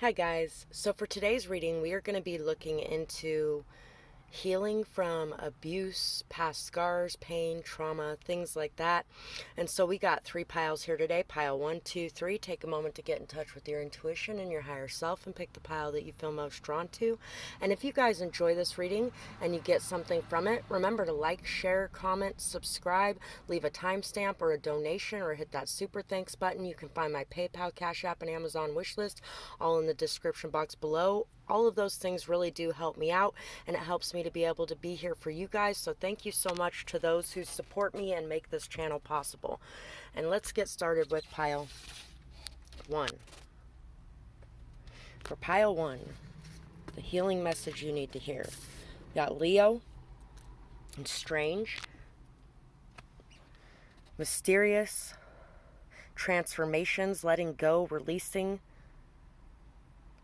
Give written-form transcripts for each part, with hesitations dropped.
Hi guys, so for today's reading we are going to be looking into healing from abuse, past scars, pain, trauma, things like that. And so we got 3 piles here today. Pile 1, 2, 3. Take a moment to get in touch with your intuition and your higher self and pick the pile that you feel most drawn to. And if you guys enjoy this reading and you get something from it, remember to like, share, comment, subscribe, leave a timestamp or a donation, or hit that super thanks button. You can find my PayPal, Cash App, and Amazon wish list all in the description box below. All of those things really do help me out, and it helps me to be able to be here for you guys. So thank you so much to those who support me and make this channel possible. And let's get started with pile 1. For pile 1, the healing message you need to hear. We got Leo and strange, mysterious, transformations, letting go, releasing,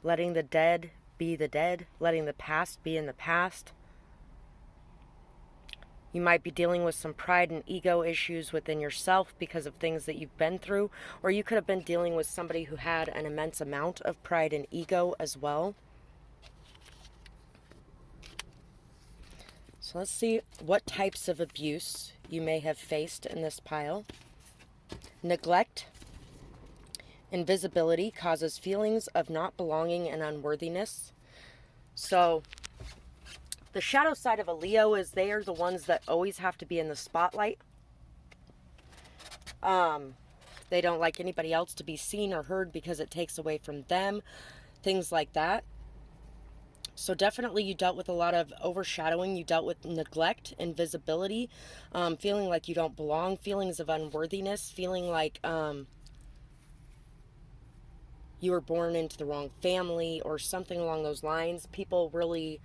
letting the dead be the dead, letting the past be in the past. You might be dealing with some pride and ego issues within yourself because of things that you've been through, or you could have been dealing with somebody who had an immense amount of pride and ego as well. So let's see what types of abuse you may have faced in this pile. Neglect. Invisibility causes feelings of not belonging and unworthiness. So the shadow side of a Leo is they are the ones that always have to be in the spotlight. They don't like anybody else to be seen or heard because it takes away from them. Things like that. So definitely you dealt with a lot of overshadowing. You dealt with neglect, invisibility, feeling like you don't belong, feelings of unworthiness, feeling like you were born into the wrong family or something along those lines. People really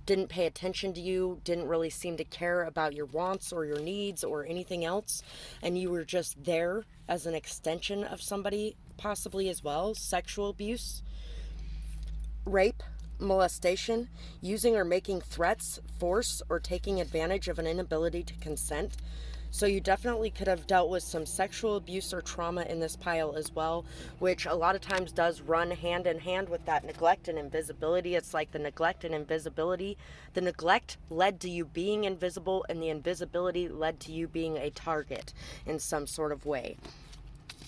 didn't pay attention to you, didn't really seem to care about your wants or your needs or anything else, and you were just there as an extension of somebody, possibly as well. Sexual abuse, rape, molestation, using or making threats, force, or taking advantage of an inability to consent. So you definitely could have dealt with some sexual abuse or trauma in this pile as well, which a lot of times does run hand in hand with that neglect and invisibility. It's like the neglect and invisibility. The neglect led to you being invisible, and the invisibility led to you being a target in some sort of way.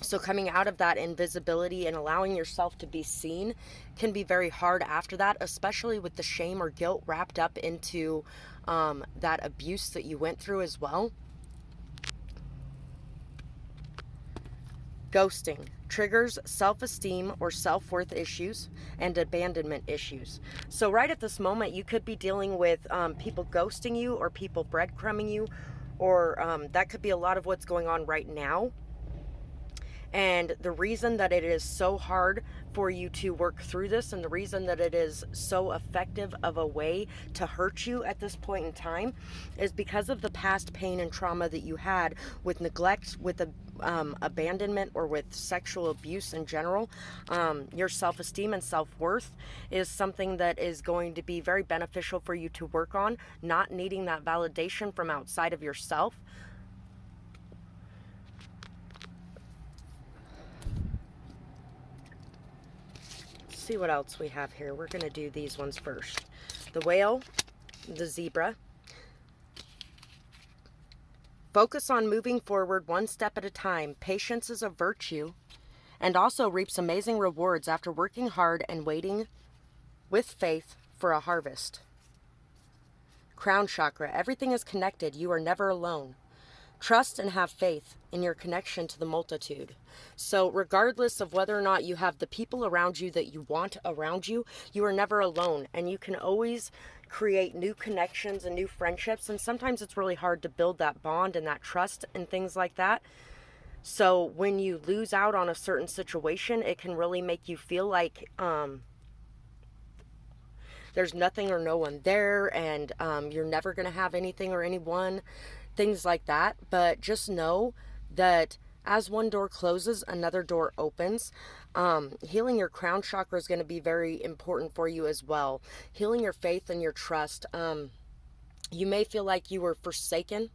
So coming out of that invisibility and allowing yourself to be seen can be very hard after that, especially with the shame or guilt wrapped up into that abuse that you went through as well. Ghosting triggers self-esteem or self-worth issues and abandonment issues. So right at this moment, you could be dealing with people ghosting you or people breadcrumbing you, or that could be a lot of what's going on right now. And the reason that it is so hard for you to work through this, and the reason that it is so effective of a way to hurt you at this point in time, is because of the past pain and trauma that you had with neglect, with abandonment, or with sexual abuse in general. Your self-esteem and self-worth is something that is going to be very beneficial for you to work on, not needing that validation from outside of yourself. See what else we have here. We're going to do these ones first. The whale, the zebra. Focus on moving forward one step at a time. Patience is a virtue and also reaps amazing rewards after working hard and waiting with faith for a harvest. Crown chakra. Everything is connected. You are never alone. Trust and have faith in your connection to the multitude. So regardless of whether or not you have the people around you that you want around you, you are never alone. And you can always create new connections and new friendships. And sometimes it's really hard to build that bond and that trust and things like that. So when you lose out on a certain situation, it can really make you feel like there's nothing or no one there, and you're never going to have anything or anyone, things like that. But just know that as one door closes, another door opens. Healing your crown chakra is going to be very important for you as well. Healing your faith and your trust. You may feel like you were forsaken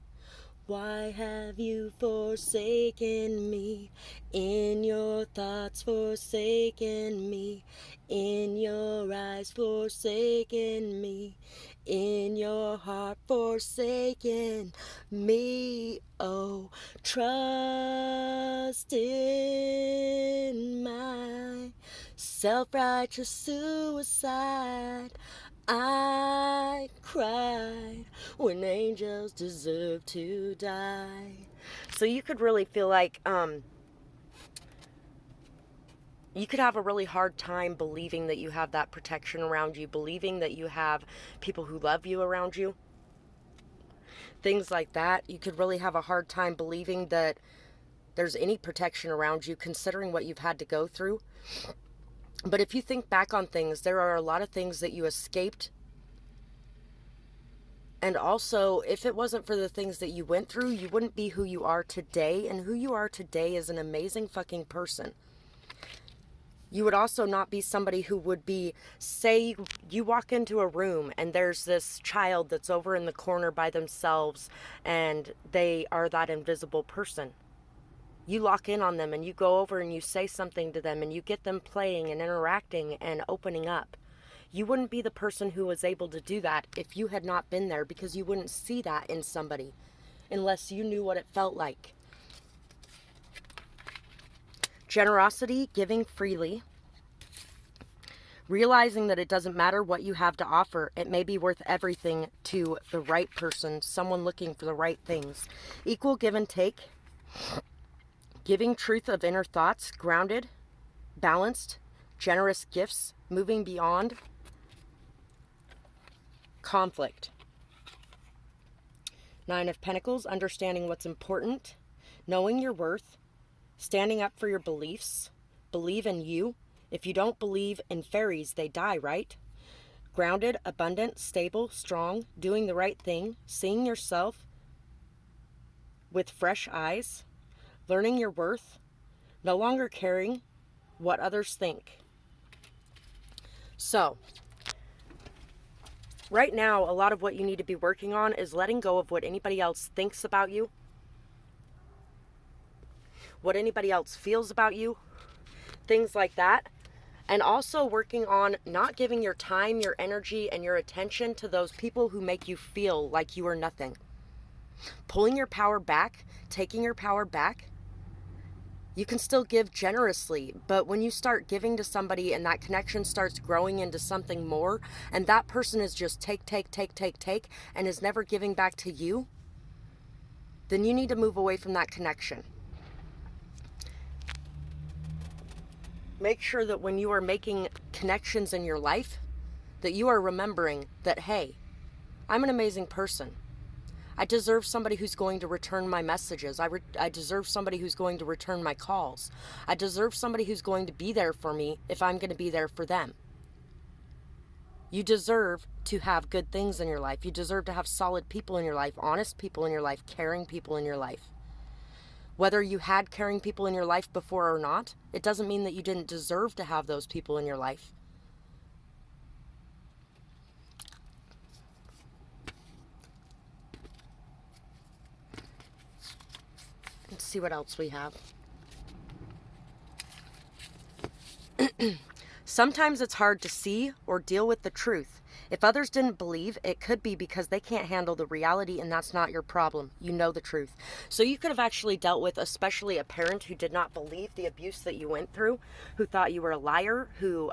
Why have you forsaken me? In your thoughts forsaken me. In your eyes forsaken me. In your heart forsaken me. Oh, trust in my self-righteous suicide. I cried when angels deserve to die. So you could really feel like you could have a really hard time believing that you have that protection around you, believing that you have people who love you around you. Things like that. You could really have a hard time believing that there's any protection around you, considering what you've had to go through. But if you think back on things, there are a lot of things that you escaped. And also, if it wasn't for the things that you went through, you wouldn't be who you are today. And who you are today is an amazing fucking person. You would also not be somebody who would be, say you walk into a room and there's this child that's over in the corner by themselves and they are that invisible person. You lock in on them and you go over and you say something to them and you get them playing and interacting and opening up. You wouldn't be the person who was able to do that if you had not been there, because you wouldn't see that in somebody unless you knew what it felt like. Generosity, giving freely. Realizing that it doesn't matter what you have to offer. It may be worth everything to the right person, someone looking for the right things. Equal give and take. Giving truth of inner thoughts, grounded, balanced, generous gifts, moving beyond conflict. 9 of Pentacles, understanding what's important, knowing your worth, standing up for your beliefs, believe in you. If you don't believe in fairies, they die, right? Grounded, abundant, stable, strong, doing the right thing, seeing yourself with fresh eyes, learning your worth, no longer caring what others think. So, right now, a lot of what you need to be working on is letting go of what anybody else thinks about you, what anybody else feels about you, things like that. And also working on not giving your time, your energy, and your attention to those people who make you feel like you are nothing. Pulling your power back, taking your power back. You can still give generously, but when you start giving to somebody and that connection starts growing into something more, and that person is just take, and is never giving back to you, then you need to move away from that connection. Make sure that when you are making connections in your life, that you are remembering that, hey, I'm an amazing person. I deserve somebody who's going to return my messages. I deserve somebody who's going to return my calls. I deserve somebody who's going to be there for me if I'm going to be there for them. You deserve to have good things in your life. You deserve to have solid people in your life, honest people in your life, caring people in your life. Whether you had caring people in your life before or not, it doesn't mean that you didn't deserve to have those people in your life. Let's see what else we have. Sometimes it's hard to see or deal with the truth. If others didn't believe, it could be because they can't handle the reality, and that's not your problem. You know the truth. So you could have actually dealt with, especially a parent who did not believe the abuse that you went through, who thought you were a liar, who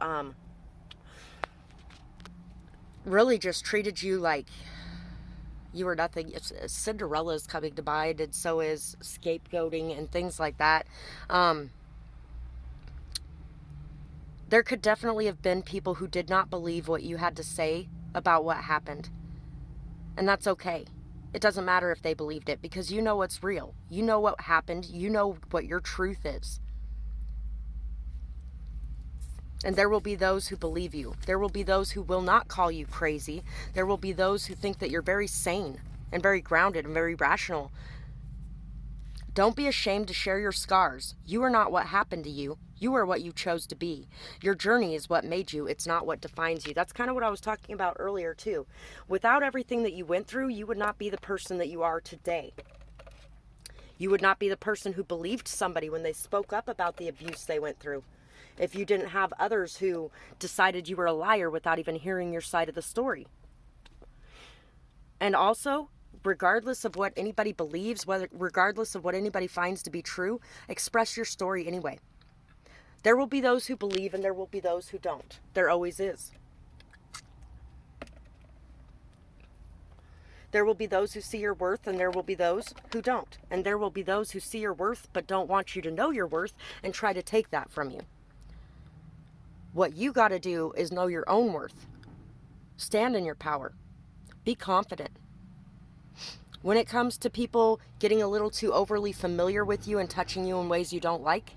really just treated you like you were nothing. Cinderella's coming to mind, and so is scapegoating and things like that. There could definitely have been people who did not believe what you had to say about what happened. And that's okay. It doesn't matter if they believed it, because you know what's real. You know what happened. You know what your truth is. And there will be those who believe you. There will be those who will not call you crazy. There will be those who think that you're very sane and very grounded and very rational. Don't be ashamed to share your scars. You are not what happened to you. You are what you chose to be. Your journey is what made you. It's not what defines you. That's kind of what I was talking about earlier too. Without everything that you went through, you would not be the person that you are today. You would not be the person who believed somebody when they spoke up about the abuse they went through. If you didn't have others who decided you were a liar without even hearing your side of the story. And also, regardless of what anybody believes, regardless of what anybody finds to be true, express your story anyway. There will be those who believe and there will be those who don't. There always is. There will be those who see your worth and there will be those who don't. And there will be those who see your worth but don't want you to know your worth and try to take that from you. What you got to do is know your own worth. Stand in your power. Be confident. When it comes to people getting a little too overly familiar with you and touching you in ways you don't like,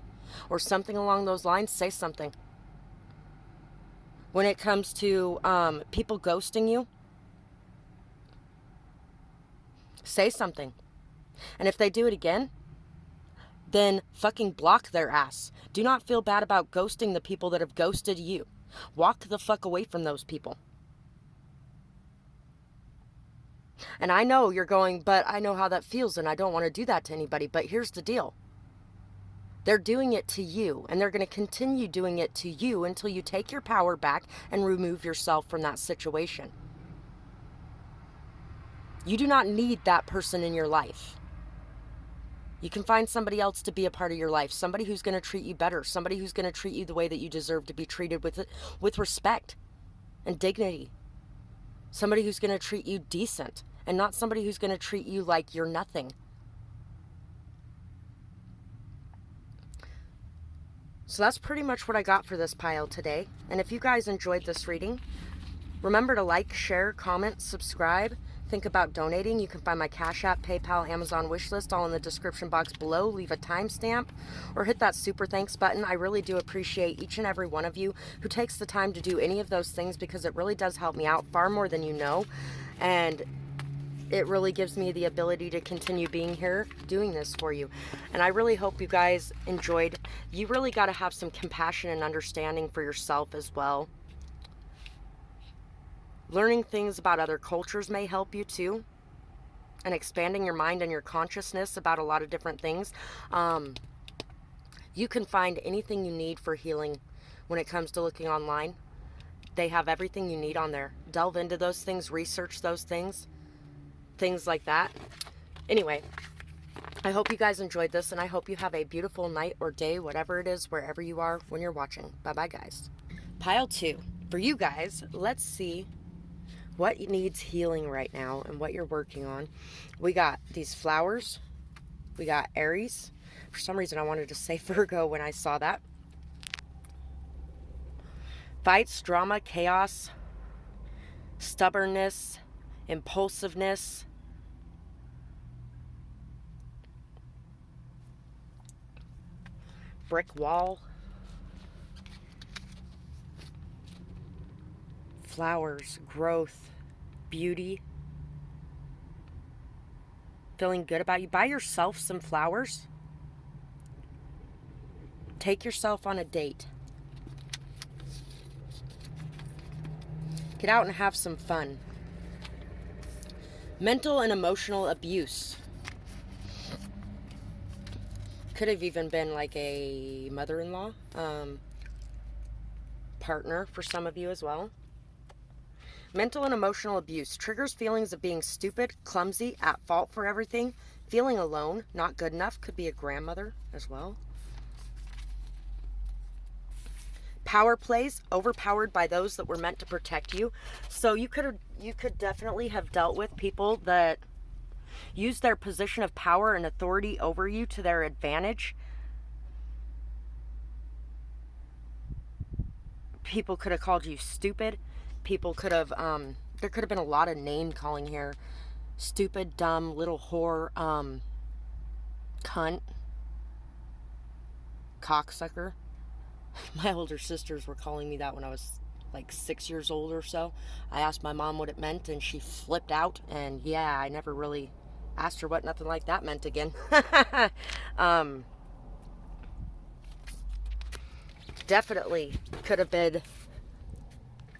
or something along those lines, say something. When it comes to people ghosting you, say something. And if they do it again, then fucking block their ass. Do not feel bad about ghosting the people that have ghosted you. Walk the fuck away from those people. And I know you're going, but I know how that feels and I don't want to do that to anybody. But here's the deal. They're doing it to you, and they're going to continue doing it to you until you take your power back and remove yourself from that situation. You do not need that person in your life. You can find somebody else to be a part of your life, somebody who's going to treat you better, somebody who's going to treat you the way that you deserve to be treated, with respect and dignity. Somebody who's going to treat you decent and not somebody who's going to treat you like you're nothing. So that's pretty much what I got for this pile today. And if you guys enjoyed this reading, remember to like, share, comment, subscribe. Think about donating. You can find my Cash App, PayPal, Amazon wishlist all in the description box below. Leave a timestamp or hit that super thanks button. I really do appreciate each and every one of you who takes the time to do any of those things, because it really does help me out far more than you know. And it really gives me the ability to continue being here doing this for you. And I really hope you guys enjoyed. You really got to have some compassion and understanding for yourself as well. Learning things about other cultures may help you too, and expanding your mind and your consciousness about a lot of different things. You can find anything you need for healing when it comes to looking online. They have everything you need on there. Delve into those things, research those things like that. Anyway, I hope you guys enjoyed this, and I hope you have a beautiful night or day, whatever it is, wherever you are when you're watching. Bye-bye, guys. Pile 2. For you guys, let's see what needs healing right now and what you're working on. We got these flowers. We got Aries. For some reason, I wanted to say Virgo when I saw that. Fights, drama, chaos, stubbornness, impulsiveness, brick wall, flowers, growth, beauty, feeling good about you. Buy yourself some flowers. Take yourself on a date. Get out and have some fun. Mental and emotional abuse. Could have even been like a mother-in-law, partner for some of you as well. Mental and emotional abuse triggers feelings of being stupid, clumsy, at fault for everything, feeling alone, not good enough. Could be a grandmother as well. Power plays, overpowered by those that were meant to protect you. So you could definitely have dealt with people that use their position of power and authority over you to their advantage. People could have called you stupid. People could have, there could have been a lot of name calling here. Stupid, dumb, little whore, cunt, cocksucker. My older sisters were calling me that when I was like 6 years old or so. I asked my mom what it meant and she flipped out, and yeah, I never really asked her what nothing like that meant again. Definitely could have been,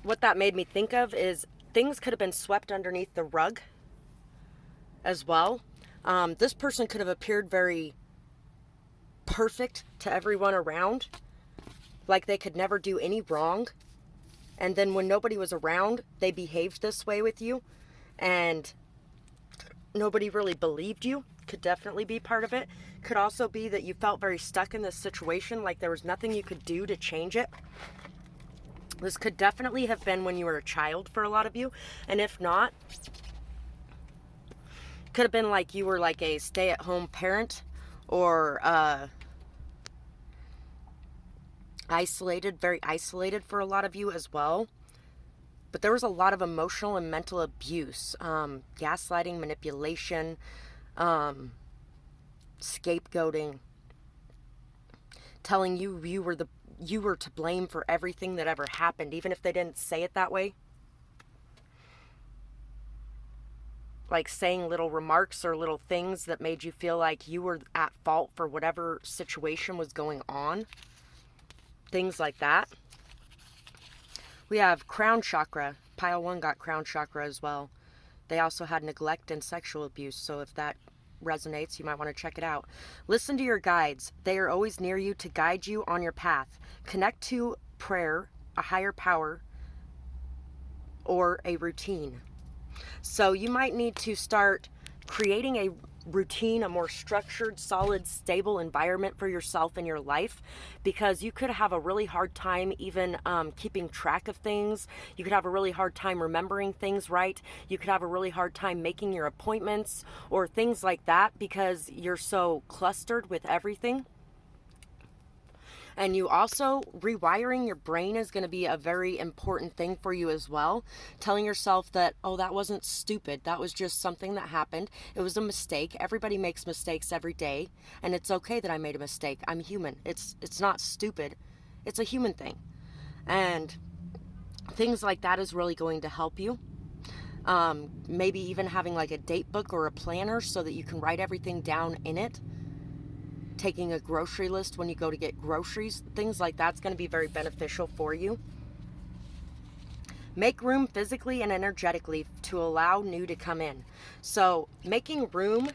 what that made me think of is things could have been swept underneath the rug as well. This person could have appeared very perfect to everyone around, like they could never do any wrong. And then when nobody was around, they behaved this way with you, and nobody really believed you. Could definitely be part of it. Could also be that you felt very stuck in this situation, like there was nothing you could do to change it. This could definitely have been when you were a child for a lot of you. And if not, could have been like you were like a stay-at-home parent, or very isolated for a lot of you as well. But there was a lot of emotional and mental abuse, gaslighting, manipulation, scapegoating, telling you you were to blame for everything that ever happened, even if they didn't say it that way. Like saying little remarks or little things that made you feel like you were at fault for whatever situation was going on. Things like that. We have crown chakra. Pile 1 got crown chakra as well. They also had neglect and sexual abuse, so if that resonates, you might want to check it out. Listen to your guides. They are always near you to guide you on your path. Connect to prayer, a higher power, or a routine. So you might need to start creating a routine, a more structured, solid, stable environment for yourself in your life, because you could have a really hard time even keeping track of things. You could have a really hard time remembering things right. You could have a really hard time making your appointments or things like that because you're so clustered with everything. And you also, rewiring your brain is going to be a very important thing for you as well. Telling yourself that, oh, that wasn't stupid. That was just something that happened. It was a mistake. Everybody makes mistakes every day. And it's okay that I made a mistake. I'm human. It's not stupid. It's a human thing. And things like that is really going to help you. Maybe even having like a date book or a planner so that you can write everything down in it. Taking a grocery list when you go to get groceries, things like that's going to be very beneficial for you. Make room physically and energetically to allow new to come in. So making room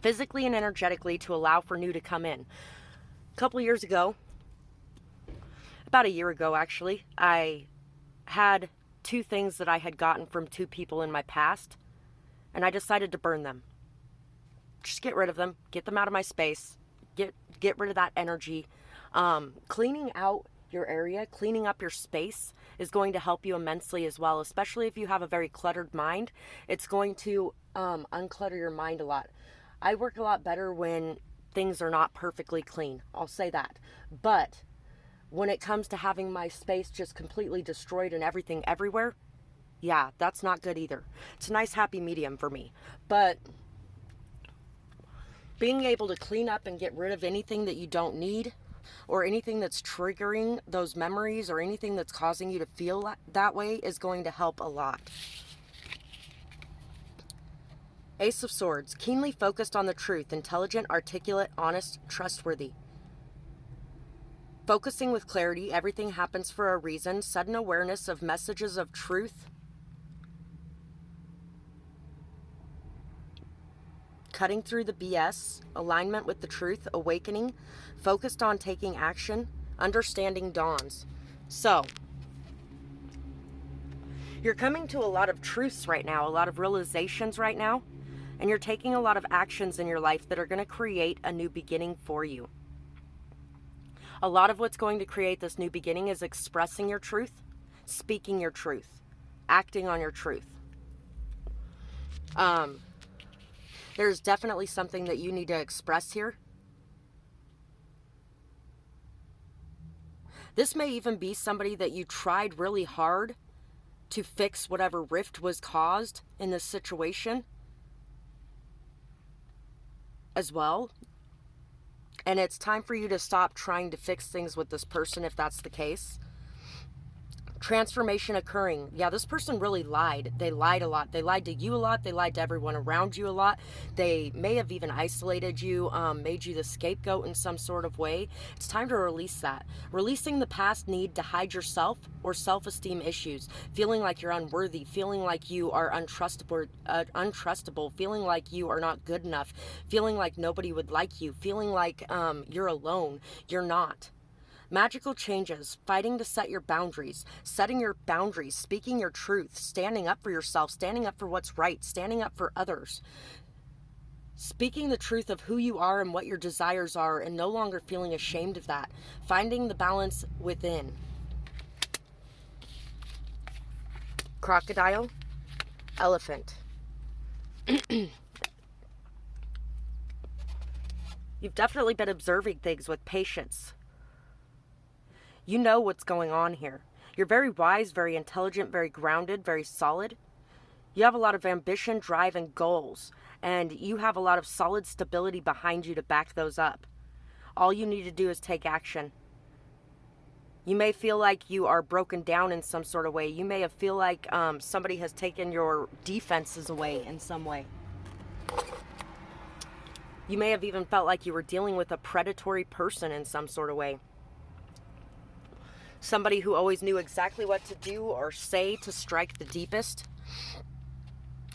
physically and energetically to allow for new to come in. A couple years ago, about a year ago actually, I had 2 things that I had gotten from 2 people in my past, and I decided to burn them. Just get rid of them, get them out of my space, get rid of that energy. Cleaning out your area, cleaning up your space is going to help you immensely as well, especially if you have a very cluttered mind. It's going to unclutter your mind a lot. I work a lot better when things are not perfectly clean, I'll say that. But when it comes to having my space just completely destroyed and everything everywhere, yeah, that's not good either. It's a nice happy medium for me. But being able to clean up and get rid of anything that you don't need, or anything that's triggering those memories, or anything that's causing you to feel that way, is going to help a lot. Ace of Swords, keenly focused on the truth, intelligent, articulate, honest, trustworthy. Focusing with clarity, everything happens for a reason, sudden awareness of messages of truth, cutting through the BS, alignment with the truth, awakening, focused on taking action, understanding dawns. So, you're coming to a lot of truths right now, a lot of realizations right now, and you're taking a lot of actions in your life that are going to create a new beginning for you. A lot of what's going to create this new beginning is expressing your truth, speaking your truth, acting on your truth. There's definitely something that you need to express here. This may even be somebody that you tried really hard to fix whatever rift was caused in this situation as well. And it's time for you to stop trying to fix things with this person if that's the case. Transformation occurring. Yeah, this person really lied. They lied a lot. They lied to you a lot. They lied to everyone around you a lot. They may have even isolated you, made you the scapegoat in some sort of way. It's time to release that. Releasing the past need to hide yourself or self-esteem issues. Feeling like you're unworthy. Feeling like you are untrustable. Feeling like you are not good enough. Feeling like nobody would like you. Feeling like you're alone. You're not. Magical changes, fighting to set your boundaries, setting your boundaries, speaking your truth, standing up for yourself, standing up for what's right, standing up for others, speaking the truth of who you are and what your desires are, and no longer feeling ashamed of that, finding the balance within. Crocodile, elephant. You've definitely been observing things with patience. You know what's going on here. You're very wise, very intelligent, very grounded, very solid. You have a lot of ambition, drive, and goals. And you have a lot of solid stability behind you to back those up. All you need to do is take action. You may feel like you are broken down in some sort of way. You may feel like somebody has taken your defenses away in some way. You may have even felt like you were dealing with a predatory person in some sort of way. Somebody who always knew exactly what to do or say to strike the deepest.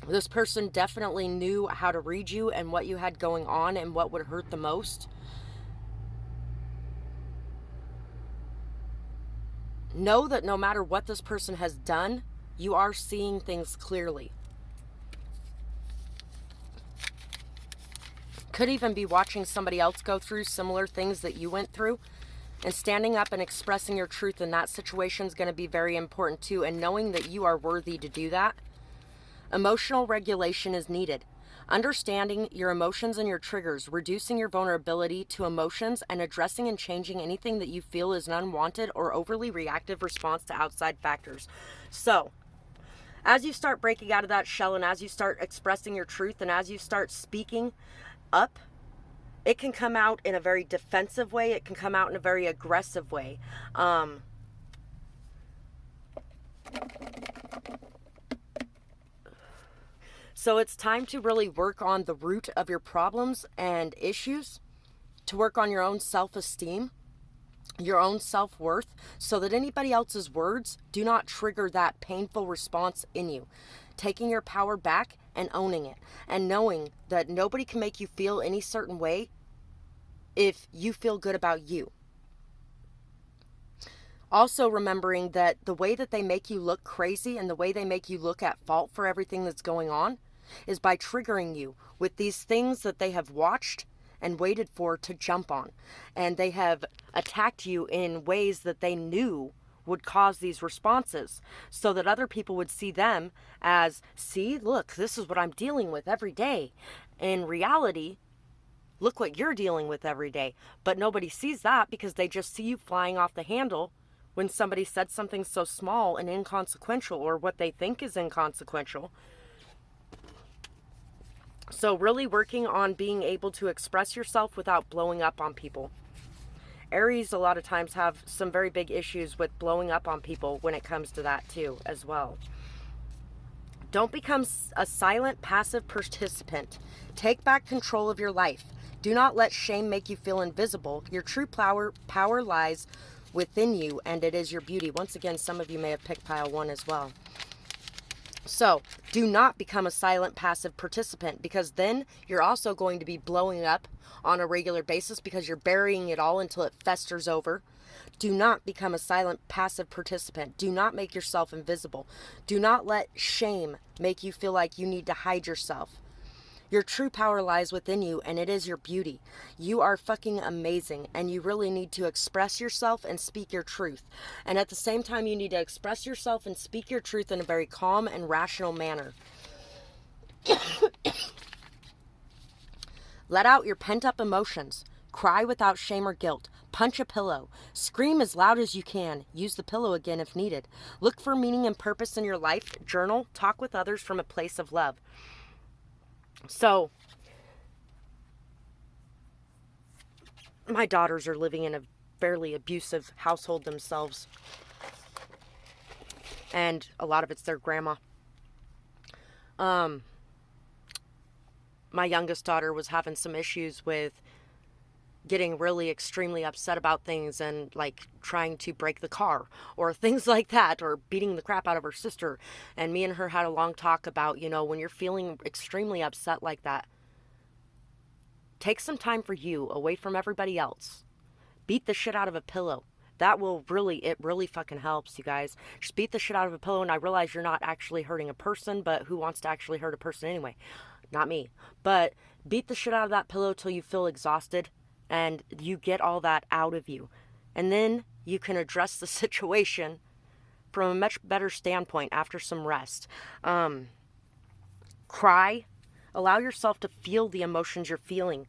This person definitely knew how to read you and what you had going on and what would hurt the most. Know that no matter what this person has done, you are seeing things clearly. Could even be watching somebody else go through similar things that you went through. And standing up and expressing your truth in that situation is going to be very important too. And knowing that you are worthy to do that. Emotional regulation is needed. Understanding your emotions and your triggers, reducing your vulnerability to emotions, and addressing and changing anything that you feel is an unwanted or overly reactive response to outside factors. So, as you start breaking out of that shell and as you start expressing your truth and as you start speaking up, it can come out in a very defensive way. It can come out in a very aggressive way. So it's time to really work on the root of your problems and issues, to work on your own self-esteem, your own self-worth, so that anybody else's words do not trigger that painful response in you. Taking your power back and owning it, and knowing that nobody can make you feel any certain way if you feel good about you. Also remembering that the way that they make you look crazy and the way they make you look at fault for everything that's going on is by triggering you with these things that they have watched and waited for to jump on. And they have attacked you in ways that they knew would cause these responses, so that other people would see them as, see, look, this is what I'm dealing with every day. In reality, look what you're dealing with every day. But nobody sees that because they just see you flying off the handle when somebody said something so small and inconsequential, or what they think is inconsequential. So really working on being able to express yourself without blowing up on people. Aries a lot of times have some very big issues with blowing up on people when it comes to that too as well. Don't become a silent, passive participant. Take back control of your life. Do not let shame make you feel invisible. Your true power lies within you, and it is your beauty. Once again, some of you may have picked pile 1 as well. So do not become a silent, passive participant, because then you're also going to be blowing up on a regular basis because you're burying it all until it festers over. Do not become a silent, passive participant. Do not make yourself invisible. Do not let shame make you feel like you need to hide yourself. Your true power lies within you, and it is your beauty. You are fucking amazing, and you really need to express yourself and speak your truth. And at the same time, you need to express yourself and speak your truth in a very calm and rational manner. Let out your pent-up emotions. Cry without shame or guilt. Punch a pillow. Scream as loud as you can. Use the pillow again if needed. Look for meaning and purpose in your life. Journal. Talk with others from a place of love. So, my daughters are living in a fairly abusive household themselves. and a lot of it's their grandma. My youngest daughter was having some issues with getting really extremely upset about things and like trying to break the car or things like that, or beating the crap out of her sister. And me and her had a long talk about, when you're feeling extremely upset like that, take some time for you away from everybody else. Beat the shit out of a pillow. That will it really fucking helps, you guys. Just beat the shit out of a pillow, and I realize you're not actually hurting a person, but who wants to actually hurt a person anyway? Not me. But beat the shit out of that pillow till you feel exhausted and you get all that out of you. And then you can address the situation from a much better standpoint after some rest. Cry. Allow yourself to feel the emotions you're feeling.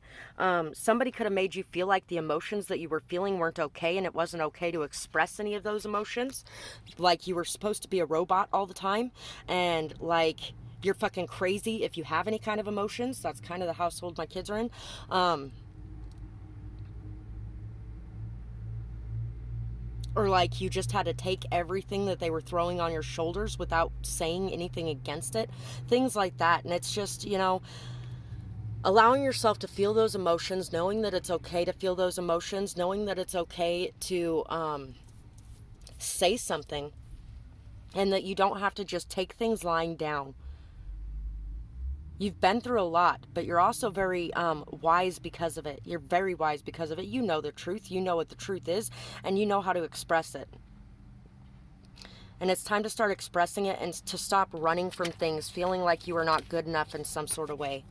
Somebody could have made you feel like the emotions that you were feeling weren't okay, and it wasn't okay to express any of those emotions. Like you were supposed to be a robot all the time, and like you're fucking crazy if you have any kind of emotions. That's kind of the household my kids are in. Or like you just had to take everything that they were throwing on your shoulders without saying anything against it. Things like that. And it's just, allowing yourself to feel those emotions, knowing that it's okay to feel those emotions, knowing that it's okay to say something, and that you don't have to just take things lying down. You've been through a lot, but you're also very wise because of it. You're very wise because of it. You know the truth. You know what the truth is, and you know how to express it. And it's time to start expressing it and to stop running from things, feeling like you are not good enough in some sort of way.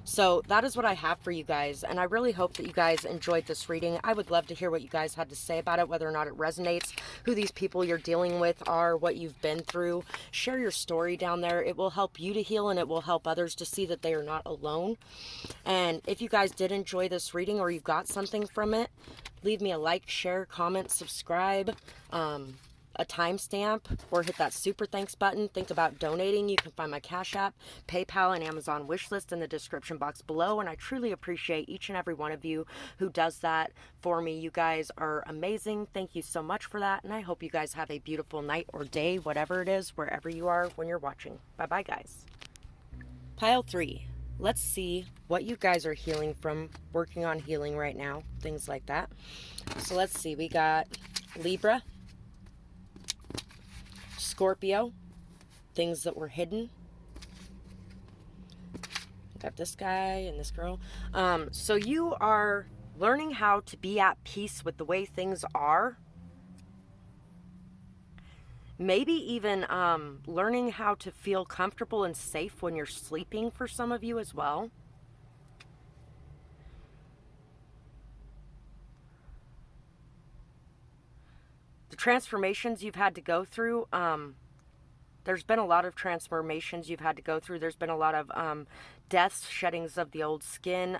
So that is what I have for you guys, and I really hope that you guys enjoyed this reading. I would love to hear what you guys had to say about it, whether or not it resonates, who these people you're dealing with are, what you've been through. Share your story down there. It will help you to heal, and it will help others to see that they are not alone. And if you guys did enjoy this reading or you got something from it, leave me a like, share, comment, subscribe, a timestamp, or hit that super thanks button. Think about donating. You can find my Cash App, PayPal, and Amazon wish list in the description box below, and I truly appreciate each and every one of you who does that for me. You guys are amazing. Thank you so much for that, and I hope you guys have a beautiful night or day, whatever it is, wherever you are when you're watching. Bye-bye, guys. Pile 3. Let's see what you guys are healing from, working on healing right now, things like that. So let's see. We got Libra, Scorpio, things that were hidden. Got this guy and this girl. So you are learning how to be at peace with the way things are. Maybe even learning how to feel comfortable and safe when you're sleeping for some of you as well. The transformations you've had to go through, there's been a lot of transformations you've had to go through. There's been a lot of deaths, sheddings of the old skin,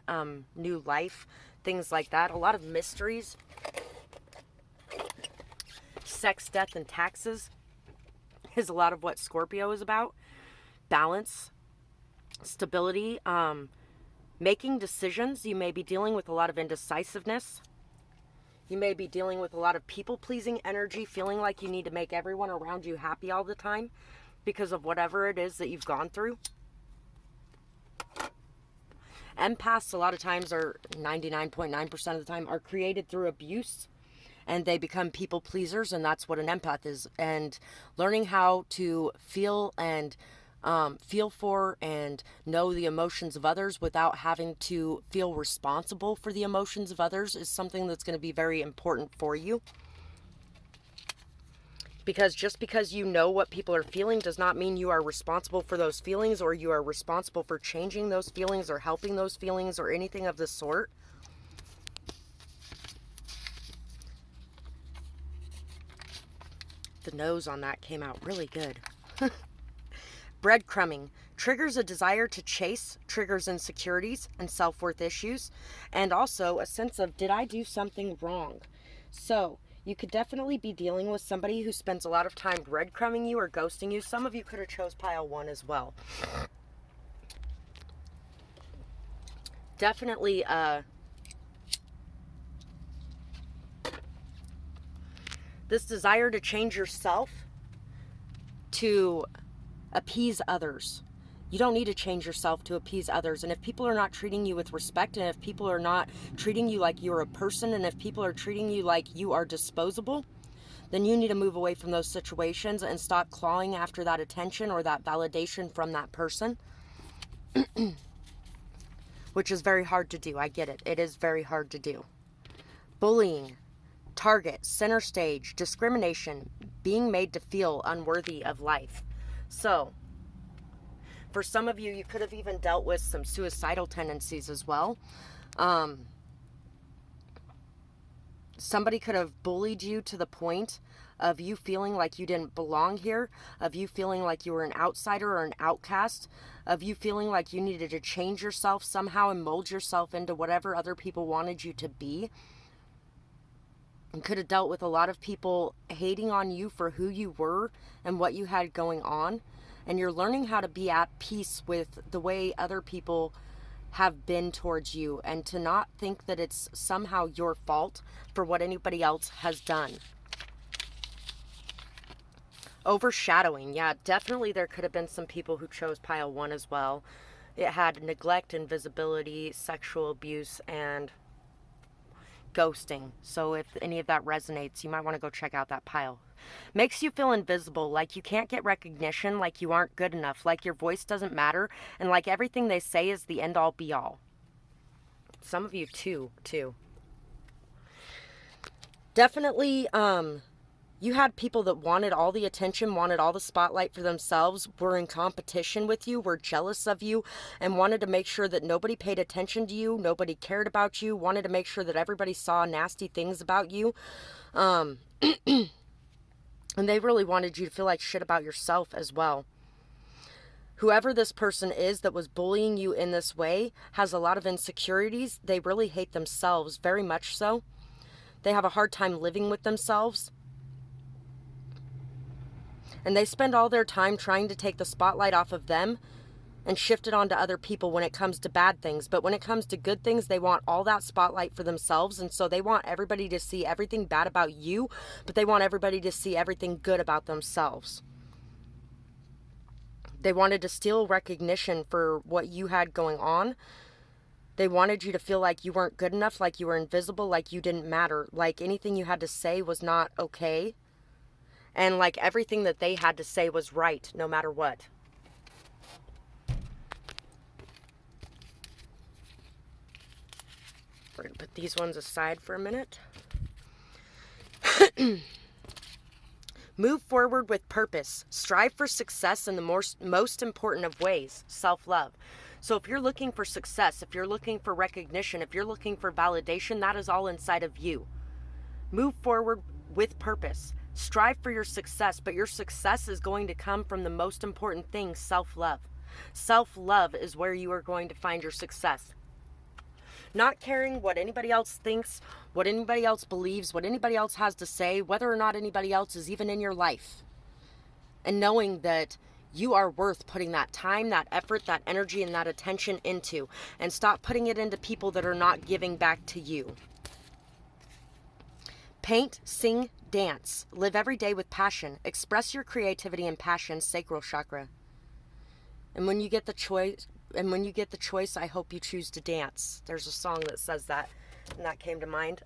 new life, things like that. A lot of mysteries. Sex, death, and taxes is a lot of what Scorpio is about. Balance, stability, making decisions. You may be dealing with a lot of indecisiveness. You may be dealing with a lot of people-pleasing energy, feeling like you need to make everyone around you happy all the time because of whatever it is that you've gone through. Empaths, a lot of times, are 99.9% of the time, are created through abuse, and they become people pleasers, and that's what an empath is. And learning how to feel and feel for and know the emotions of others without having to feel responsible for the emotions of others is something that's going to be very important for you. Because just because you know what people are feeling does not mean you are responsible for those feelings, or you are responsible for changing those feelings or helping those feelings or anything of the sort. The nose on that came out really good. Breadcrumbing triggers a desire to chase, triggers insecurities and self-worth issues, and also a sense of, did I do something wrong? So you could definitely be dealing with somebody who spends a lot of time breadcrumbing you or ghosting you. Some of you could have chose pile 1 as well. Definitely this desire to change yourself to appease others. You don't need to change yourself to appease others. And if people are not treating you with respect, and if people are not treating you like you're a person, and if people are treating you like you are disposable, then you need to move away from those situations and stop clawing after that attention or that validation from that person. Which is very hard to do. I get it. It is very hard to do. Bullying, target, center stage, discrimination, being made to feel unworthy of life. So, for some of you, you could have even dealt with some suicidal tendencies as well. Somebody could have bullied you to the point of you feeling like you didn't belong here, of you feeling like you were an outsider or an outcast, of you feeling like you needed to change yourself somehow and mold yourself into whatever other people wanted you to be. And could have dealt with a lot of people hating on you for who you were and what you had going on. And you're learning how to be at peace with the way other people have been towards you, and to not think that it's somehow your fault for what anybody else has done. Overshadowing. Yeah, definitely there could have been some people who chose pile 1 as well. It had neglect, invisibility, sexual abuse, and ghosting. So if any of that resonates, you might want to go check out that pile. Makes you feel invisible, like you can't get recognition, like you aren't good enough, like your voice doesn't matter, and like everything they say is the end all be all. Some of you too. Definitely, you had people that wanted all the attention, wanted all the spotlight for themselves, were in competition with you, were jealous of you, and wanted to make sure that nobody paid attention to you, nobody cared about you, wanted to make sure that everybody saw nasty things about you. And they really wanted you to feel like shit about yourself as well. Whoever this person is that was bullying you in this way has a lot of insecurities. They really hate themselves, very much so. They have a hard time living with themselves. And they spend all their time trying to take the spotlight off of them and shift it onto other people when it comes to bad things. But when it comes to good things, they want all that spotlight for themselves. And so they want everybody to see everything bad about you, but they want everybody to see everything good about themselves. They wanted to steal recognition for what you had going on. They wanted you to feel like you weren't good enough, like you were invisible, like you didn't matter, like anything you had to say was not okay. And like everything that they had to say was right, no matter what. We're going to put these ones aside for a minute. Move forward with purpose. Strive for success in the most important of ways, self-love. So if you're looking for success, if you're looking for recognition, if you're looking for validation, that is all inside of you. Move forward with purpose. Strive for your success, but your success is going to come from the most important thing, self-love. Self-love is where you are going to find your success. Not caring what anybody else thinks, what anybody else believes, what anybody else has to say, whether or not anybody else is even in your life. And knowing that you are worth putting that time, that effort, that energy, and that attention into. And stop putting it into people that are not giving back to you. Paint, sing, dance. Live every day with passion. Express your creativity and passion, sacral chakra. And when you get the choice, I hope you choose to dance. There's a song that says that, and that came to mind.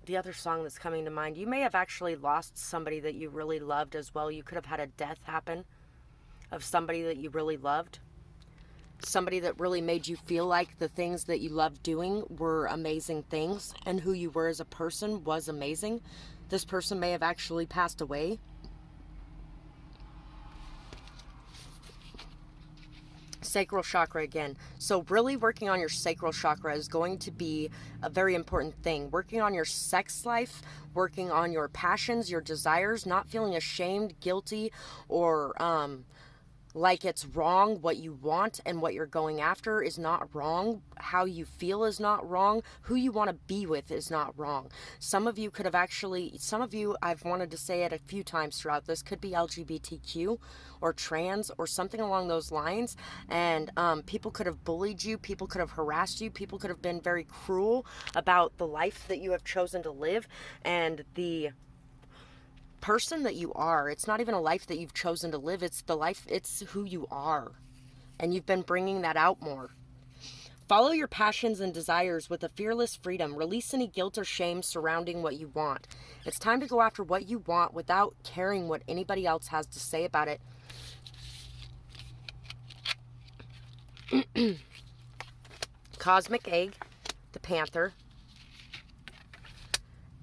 The other song that's coming to mind, you may have actually lost somebody that you really loved as well. You could have had a death happen of somebody that you really loved. Somebody that really made you feel like the things that you loved doing were amazing things, and who you were as a person was amazing. This person may have actually passed away. Sacral chakra again. So really working on your sacral chakra is going to be a very important thing. Working on your sex life, working on your passions, your desires, not feeling ashamed, guilty, or like it's wrong. What you want and what you're going after is not wrong. How you feel is not wrong. Who you want to be with is not wrong. Some of you, I've wanted to say it a few times throughout this, could be LGBTQ or trans or something along those lines. And people could have bullied you. People could have harassed you. People could have been very cruel about the life that you have chosen to live and the person that you are. It's not even a life that you've chosen to live. It's who you are. And you've been bringing that out more. Follow your passions and desires with a fearless freedom. Release any guilt or shame surrounding what you want. It's time to go after what you want without caring what anybody else has to say about it. Cosmic Egg, the Panther.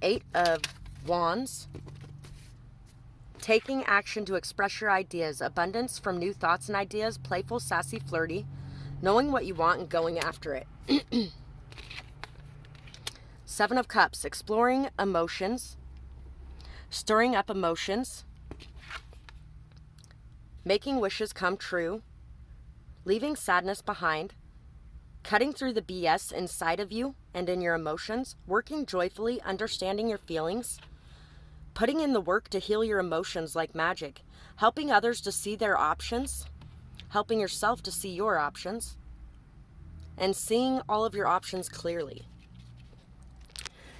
8 of Wands. Taking action to express your ideas. Abundance from new thoughts and ideas. Playful, sassy, flirty. Knowing what you want and going after it. 7 of Cups. Exploring emotions. Stirring up emotions. Making wishes come true. Leaving sadness behind. Cutting through the BS inside of you and in your emotions. Working joyfully, understanding your feelings. Putting in the work to heal your emotions like magic. Helping others to see their options. Helping yourself to see your options. And seeing all of your options clearly.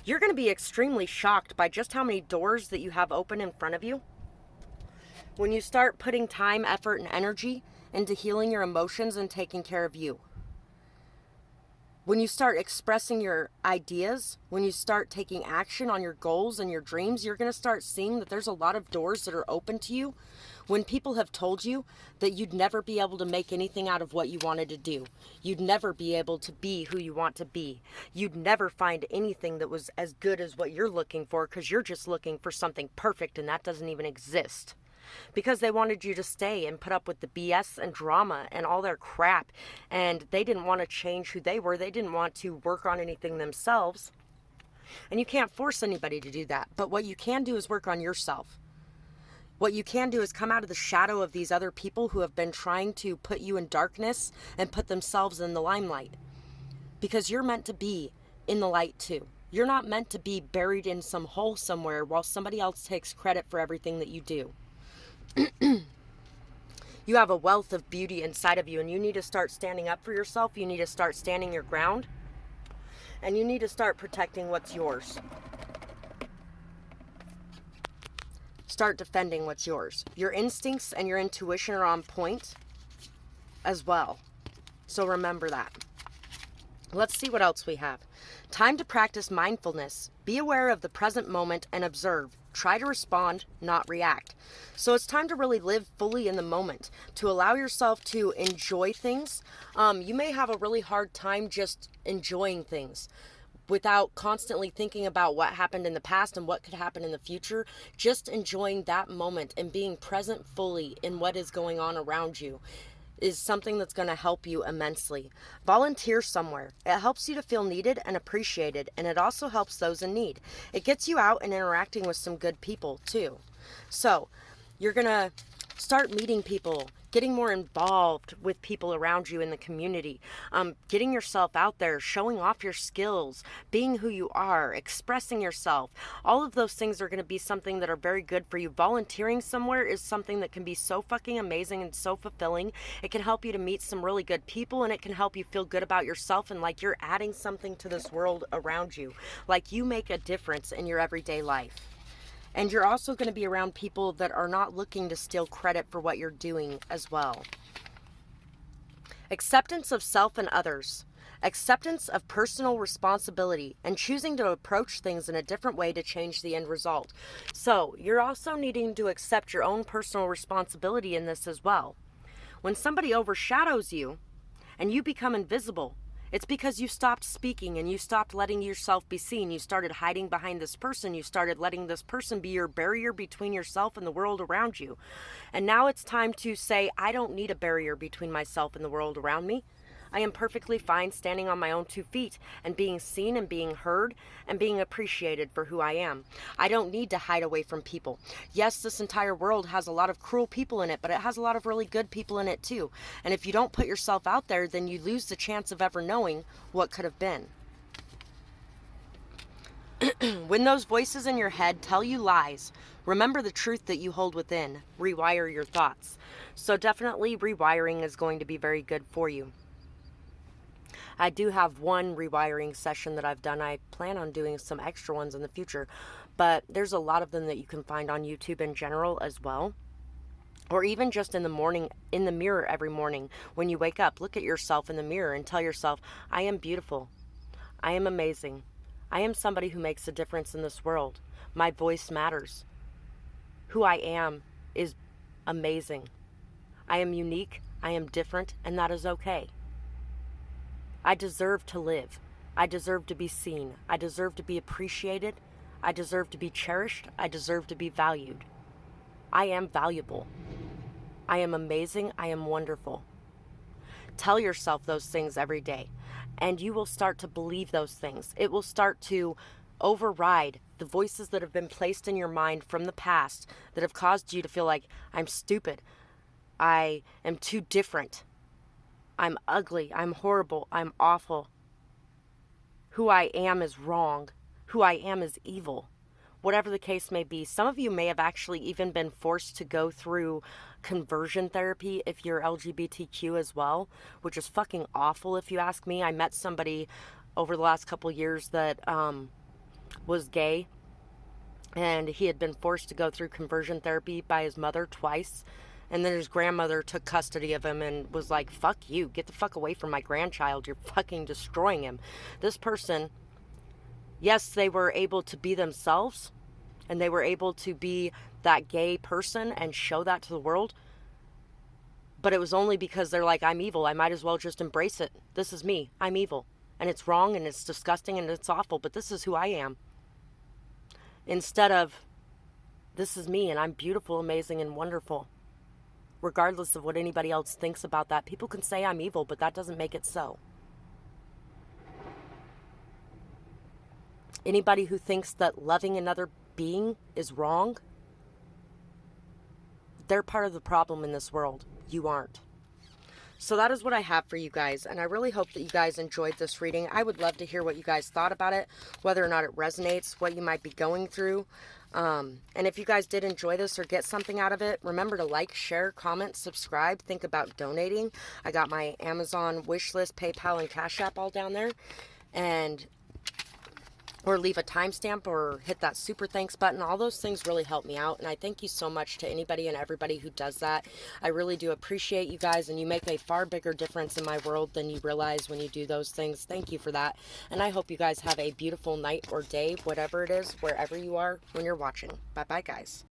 You're going to be extremely shocked by just how many doors that you have open in front of you. When you start putting time, effort, and energy into healing your emotions and taking care of you. When you start expressing your ideas, when you start taking action on your goals and your dreams, you're going to start seeing that there's a lot of doors that are open to you when people have told you that you'd never be able to make anything out of what you wanted to do. You'd never be able to be who you want to be. You'd never find anything that was as good as what you're looking for because you're just looking for something perfect and that doesn't even exist. Because they wanted you to stay and put up with the BS and drama and all their crap. And they didn't want to change who they were. They didn't want to work on anything themselves. And you can't force anybody to do that. But what you can do is work on yourself. What you can do is come out of the shadow of these other people who have been trying to put you in darkness and put themselves in the limelight. Because you're meant to be in the light too. You're not meant to be buried in some hole somewhere while somebody else takes credit for everything that you do. You have a wealth of beauty inside of you and you need to start standing up for yourself. You need to start standing your ground and you need to start protecting what's yours. Start defending what's yours. Your instincts and your intuition are on point as well. So remember that. Let's see what else we have. Time to practice mindfulness. Be aware of the present moment and observe. Try to respond, not react. So it's time to really live fully in the moment, to allow yourself to enjoy things. You may have a really hard time just enjoying things without constantly thinking about what happened in the past and what could happen in the future. Just enjoying that moment and being present fully in what is going on around you is something that's going to help you immensely. Volunteer somewhere. It helps you to feel needed and appreciated, and it also helps those in need. It gets you out and interacting with some good people too. So you're going to start meeting people, getting more involved with people around you in the community, getting yourself out there, showing off your skills, being who you are, expressing yourself. All of those things are going to be something that are very good for you. Volunteering somewhere is something that can be so fucking amazing and so fulfilling. It can help you to meet some really good people, and it can help you feel good about yourself and like you're adding something to this world around you. Like you make a difference in your everyday life. And you're also going to be around people that are not looking to steal credit for what you're doing as well. Acceptance of self and others. Acceptance of personal responsibility and choosing to approach things in a different way to change the end result. So you're also needing to accept your own personal responsibility in this as well. When somebody overshadows you and you become invisible, it's because you stopped speaking and you stopped letting yourself be seen. You started hiding behind this person. You started letting this person be your barrier between yourself and the world around you. And now it's time to say, I don't need a barrier between myself and the world around me. I am perfectly fine standing on my own 2 feet and being seen and being heard and being appreciated for who I am. I don't need to hide away from people. Yes, this entire world has a lot of cruel people in it, but it has a lot of really good people in it too. And if you don't put yourself out there, then you lose the chance of ever knowing what could have been. When those voices in your head tell you lies, remember the truth that you hold within. Rewire your thoughts. So definitely rewiring is going to be very good for you. I do have one rewiring session that I've done. I plan on doing some extra ones in the future, but there's a lot of them that you can find on YouTube in general as well. Or even just in the morning, in the mirror every morning. When you wake up, look at yourself in the mirror and tell yourself, I am beautiful. I am amazing. I am somebody who makes a difference in this world. My voice matters. Who I am is amazing. I am unique, I am different, and that is okay. I deserve to live. I deserve to be seen. I deserve to be appreciated. I deserve to be cherished. I deserve to be valued. I am valuable. I am amazing. I am wonderful. Tell yourself those things every day, and you will start to believe those things. It will start to override the voices that have been placed in your mind from the past that have caused you to feel like, I'm stupid. I am too different. I'm ugly. I'm horrible. I'm awful. Who I am is wrong. Who I am is evil. Whatever the case may be. Some of you may have actually even been forced to go through conversion therapy if you're LGBTQ as well, which is fucking awful if you ask me. I met somebody over the last couple years that was gay, and he had been forced to go through conversion therapy by his mother twice. And then his grandmother took custody of him and was like, fuck you, get the fuck away from my grandchild. You're fucking destroying him. This person, yes, they were able to be themselves, and they were able to be that gay person and show that to the world. But it was only because they're like, I'm evil. I might as well just embrace it. This is me. I'm evil. And it's wrong and it's disgusting and it's awful, but this is who I am. Instead of, this is me and I'm beautiful, amazing, and wonderful. Regardless of what anybody else thinks about that. People can say I'm evil, but that doesn't make it so. Anybody who thinks that loving another being is wrong, they're part of the problem in this world. You aren't. So that is what I have for you guys, and I really hope that you guys enjoyed this reading. I would love to hear what you guys thought about it, whether or not it resonates, what you might be going through. And if you guys did enjoy this or get something out of it, remember to like, share, comment, subscribe, think about donating. I got my Amazon wish list, PayPal, and Cash App all down there. Or leave a timestamp or hit that super thanks button. All those things really help me out, and I thank you so much to anybody and everybody who does that. I really do appreciate you guys, and you make a far bigger difference in my world than you realize when you do those things. Thank you for that, and I hope you guys have a beautiful night or day, whatever it is, wherever you are when you're watching. Bye-bye, guys.